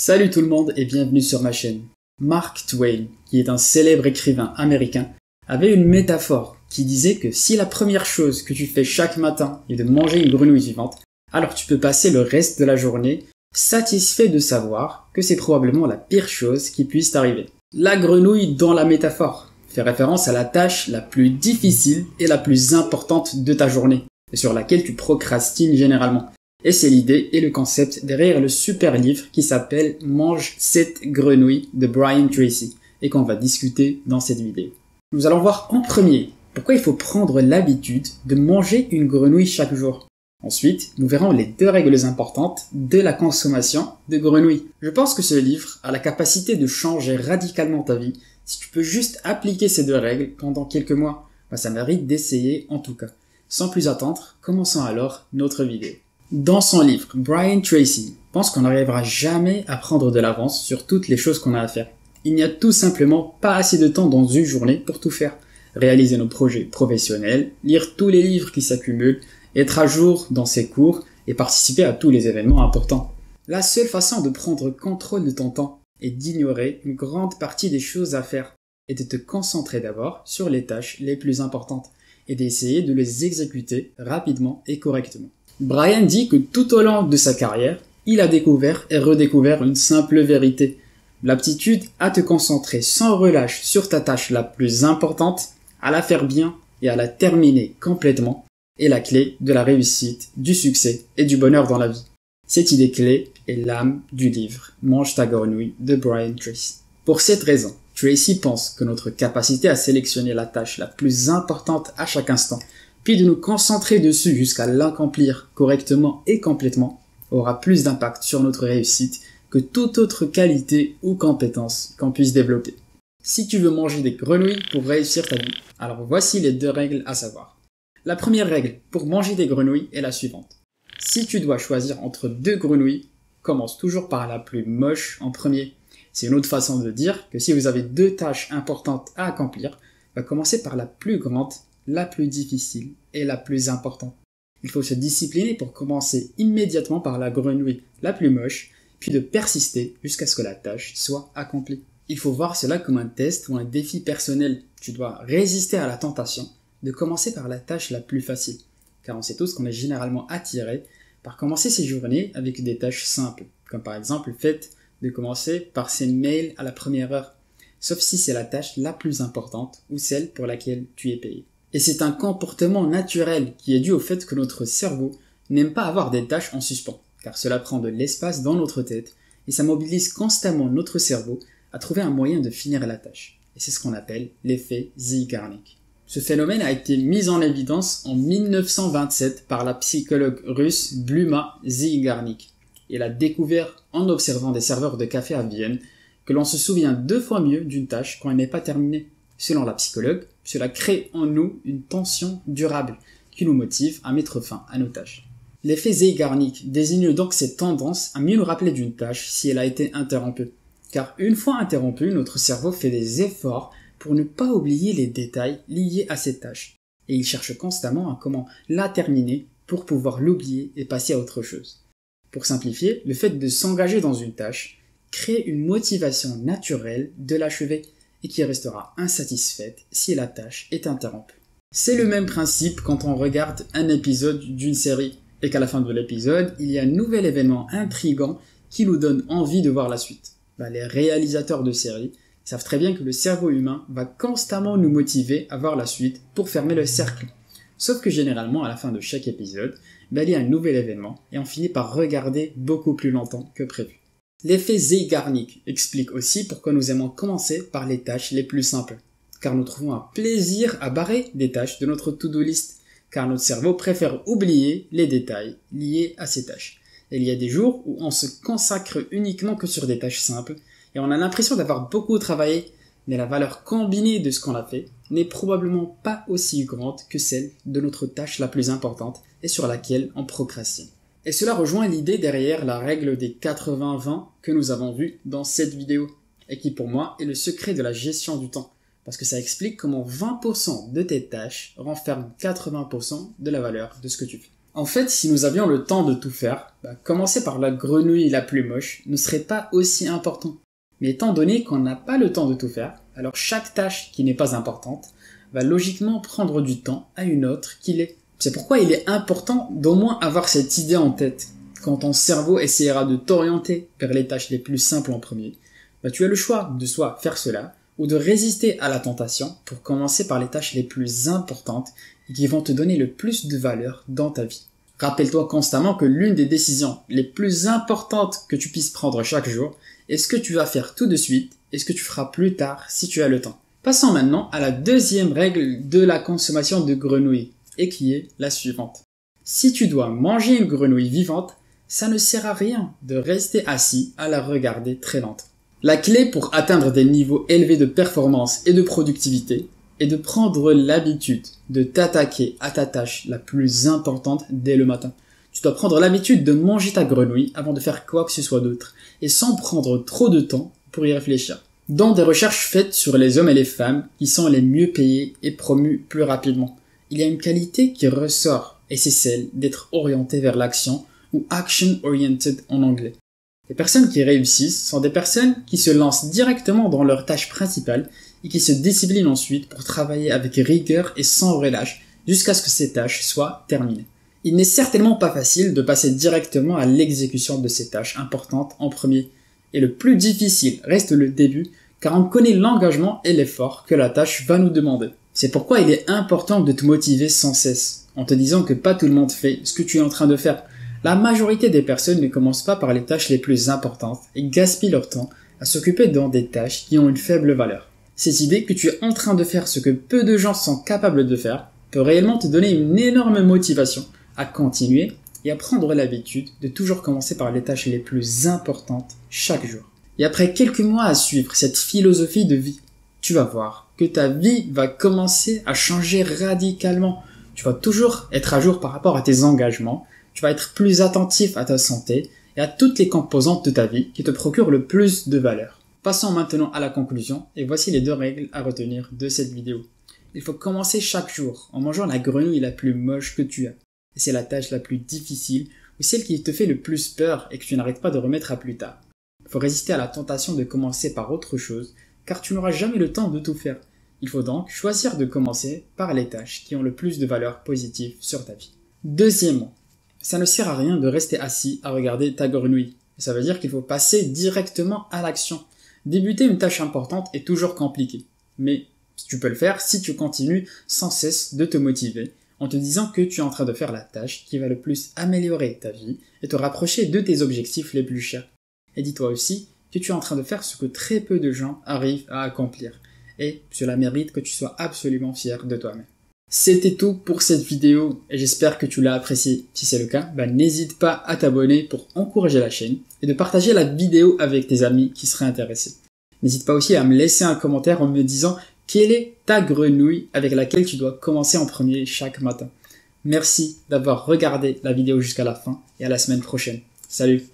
Salut tout le monde et bienvenue sur ma chaîne. Mark Twain, qui est un célèbre écrivain américain, avait une métaphore qui disait que si la première chose que tu fais chaque matin est de manger une grenouille vivante, alors tu peux passer le reste de la journée satisfait de savoir que c'est probablement la pire chose qui puisse t'arriver. La grenouille dans la métaphore fait référence à la tâche la plus difficile et la plus importante de ta journée, et sur laquelle tu procrastines généralement. Et c'est l'idée et le concept derrière le super livre qui s'appelle Mange cette grenouille de Brian Tracy et qu'on va discuter dans cette vidéo. Nous allons voir en premier pourquoi il faut prendre l'habitude de manger une grenouille chaque jour. Ensuite, nous verrons les 2 règles importantes de la consommation de grenouilles. Je pense que ce livre a la capacité de changer radicalement ta vie si tu peux juste appliquer ces 2 règles pendant quelques mois. Ça mérite d'essayer en tout cas. Sans plus attendre, commençons alors notre vidéo. Dans son livre, Brian Tracy pense qu'on n'arrivera jamais à prendre de l'avance sur toutes les choses qu'on a à faire. Il n'y a tout simplement pas assez de temps dans une journée pour tout faire. Réaliser nos projets professionnels, lire tous les livres qui s'accumulent, être à jour dans ses cours et participer à tous les événements importants. La seule façon de prendre contrôle de ton temps est d'ignorer une grande partie des choses à faire et de te concentrer d'abord sur les tâches les plus importantes et d'essayer de les exécuter rapidement et correctement. Brian dit que tout au long de sa carrière, il a découvert et redécouvert une simple vérité. L'aptitude à te concentrer sans relâche sur ta tâche la plus importante, à la faire bien et à la terminer complètement est la clé de la réussite, du succès et du bonheur dans la vie. Cette idée clé est l'âme du livre Mange ta grenouille de Brian Tracy. Pour cette raison, Tracy pense que notre capacité à sélectionner la tâche la plus importante à chaque instant puis de nous concentrer dessus jusqu'à l'accomplir correctement et complètement, aura plus d'impact sur notre réussite que toute autre qualité ou compétence qu'on puisse développer. Si tu veux manger des grenouilles pour réussir ta vie, alors voici les 2 règles à savoir. La première règle pour manger des grenouilles est la suivante. Si tu dois choisir entre 2 grenouilles, commence toujours par la plus moche en premier. C'est une autre façon de dire que si vous avez 2 tâches importantes à accomplir, commencez par la plus grande, la plus difficile et la plus importante. Il faut se discipliner pour commencer immédiatement par la grenouille la plus moche, puis de persister jusqu'à ce que la tâche soit accomplie. Il faut voir cela comme un test ou un défi personnel. Tu dois résister à la tentation de commencer par la tâche la plus facile, car on sait tous qu'on est généralement attiré par commencer ses journées avec des tâches simples, comme par exemple le fait de commencer par ses mails à la première heure, sauf si c'est la tâche la plus importante ou celle pour laquelle tu es payé. Et c'est un comportement naturel qui est dû au fait que notre cerveau n'aime pas avoir des tâches en suspens, car cela prend de l'espace dans notre tête et ça mobilise constamment notre cerveau à trouver un moyen de finir la tâche. Et c'est ce qu'on appelle l'effet Zeigarnik. Ce phénomène a été mis en évidence en 1927 par la psychologue russe Bluma Zeigarnik. Elle a découvert en observant des serveurs de café à Vienne que l'on se souvient 2 fois mieux d'une tâche quand elle n'est pas terminée. Selon la psychologue, cela crée en nous une tension durable qui nous motive à mettre fin à nos tâches. L'effet Zeigarnik désigne donc cette tendance à mieux nous rappeler d'une tâche si elle a été interrompue. Car une fois interrompue, notre cerveau fait des efforts pour ne pas oublier les détails liés à cette tâche. Et il cherche constamment à comment la terminer pour pouvoir l'oublier et passer à autre chose. Pour simplifier, le fait de s'engager dans une tâche crée une motivation naturelle de l'achever et qui restera insatisfaite si la tâche est interrompue. C'est le même principe quand on regarde un épisode d'une série et qu'à la fin de l'épisode, il y a un nouvel événement intrigant qui nous donne envie de voir la suite. Les réalisateurs de séries savent très bien que le cerveau humain va constamment nous motiver à voir la suite pour fermer le cercle. Sauf que généralement, à la fin de chaque épisode, il y a un nouvel événement et on finit par regarder beaucoup plus longtemps que prévu. L'effet Zeigarnik explique aussi pourquoi nous aimons commencer par les tâches les plus simples, car nous trouvons un plaisir à barrer des tâches de notre to-do list, car notre cerveau préfère oublier les détails liés à ces tâches. Et il y a des jours où on se consacre uniquement que sur des tâches simples, et on a l'impression d'avoir beaucoup travaillé, mais la valeur combinée de ce qu'on a fait n'est probablement pas aussi grande que celle de notre tâche la plus importante et sur laquelle on procrastine. Et cela rejoint l'idée derrière la règle des 80-20 que nous avons vue dans cette vidéo, et qui pour moi est le secret de la gestion du temps, parce que ça explique comment 20% de tes tâches renferment 80% de la valeur de ce que tu fais. En fait, si nous avions le temps de tout faire, commencer par la grenouille la plus moche ne serait pas aussi important. Mais étant donné qu'on n'a pas le temps de tout faire, alors chaque tâche qui n'est pas importante va logiquement prendre du temps à une autre qui l'est. C'est pourquoi il est important d'au moins avoir cette idée en tête. Quand ton cerveau essaiera de t'orienter vers les tâches les plus simples en premier, tu as le choix de soit faire cela, ou de résister à la tentation pour commencer par les tâches les plus importantes et qui vont te donner le plus de valeur dans ta vie. Rappelle-toi constamment que l'une des décisions les plus importantes que tu puisses prendre chaque jour est ce que tu vas faire tout de suite et ce que tu feras plus tard si tu as le temps. Passons maintenant à la deuxième règle de la consommation de grenouilles, et qui est la suivante. Si tu dois manger une grenouille vivante, ça ne sert à rien de rester assis à la regarder très longtemps. La clé pour atteindre des niveaux élevés de performance et de productivité est de prendre l'habitude de t'attaquer à ta tâche la plus importante dès le matin. Tu dois prendre l'habitude de manger ta grenouille avant de faire quoi que ce soit d'autre, et sans prendre trop de temps pour y réfléchir. Dans des recherches faites sur les hommes et les femmes qui sont les mieux payés et promus plus rapidement, il y a une qualité qui ressort, et c'est celle d'être orienté vers l'action, ou action-oriented en anglais. Les personnes qui réussissent sont des personnes qui se lancent directement dans leur tâche principale et qui se disciplinent ensuite pour travailler avec rigueur et sans relâche jusqu'à ce que ces tâches soient terminées. Il n'est certainement pas facile de passer directement à l'exécution de ces tâches importantes en premier. Et le plus difficile reste le début, car on connaît l'engagement et l'effort que la tâche va nous demander. C'est pourquoi il est important de te motiver sans cesse, en te disant que pas tout le monde fait ce que tu es en train de faire. La majorité des personnes ne commencent pas par les tâches les plus importantes et gaspillent leur temps à s'occuper dans des tâches qui ont une faible valeur. Cette idée que tu es en train de faire ce que peu de gens sont capables de faire peut réellement te donner une énorme motivation à continuer et à prendre l'habitude de toujours commencer par les tâches les plus importantes chaque jour. Et après quelques mois à suivre cette philosophie de vie, tu vas voir que ta vie va commencer à changer radicalement. Tu vas toujours être à jour par rapport à tes engagements, tu vas être plus attentif à ta santé et à toutes les composantes de ta vie qui te procurent le plus de valeur. Passons maintenant à la conclusion et voici les 2 règles à retenir de cette vidéo. Il faut commencer chaque jour en mangeant la grenouille la plus moche que tu as. Et c'est la tâche la plus difficile ou celle qui te fait le plus peur et que tu n'arrêtes pas de remettre à plus tard. Il faut résister à la tentation de commencer par autre chose car tu n'auras jamais le temps de tout faire. Il faut donc choisir de commencer par les tâches qui ont le plus de valeur positive sur ta vie. Deuxièmement, ça ne sert à rien de rester assis à regarder ta grenouille. Ça veut dire qu'il faut passer directement à l'action. Débuter une tâche importante est toujours compliqué. Mais tu peux le faire si tu continues sans cesse de te motiver en te disant que tu es en train de faire la tâche qui va le plus améliorer ta vie et te rapprocher de tes objectifs les plus chers. Et dis-toi aussi que tu es en train de faire ce que très peu de gens arrivent à accomplir. Et cela mérite que tu sois absolument fier de toi-même. C'était tout pour cette vidéo et j'espère que tu l'as apprécié. Si c'est le cas, n'hésite pas à t'abonner pour encourager la chaîne et de partager la vidéo avec tes amis qui seraient intéressés. N'hésite pas aussi à me laisser un commentaire en me disant quelle est ta grenouille avec laquelle tu dois commencer en premier chaque matin. Merci d'avoir regardé la vidéo jusqu'à la fin et à la semaine prochaine. Salut!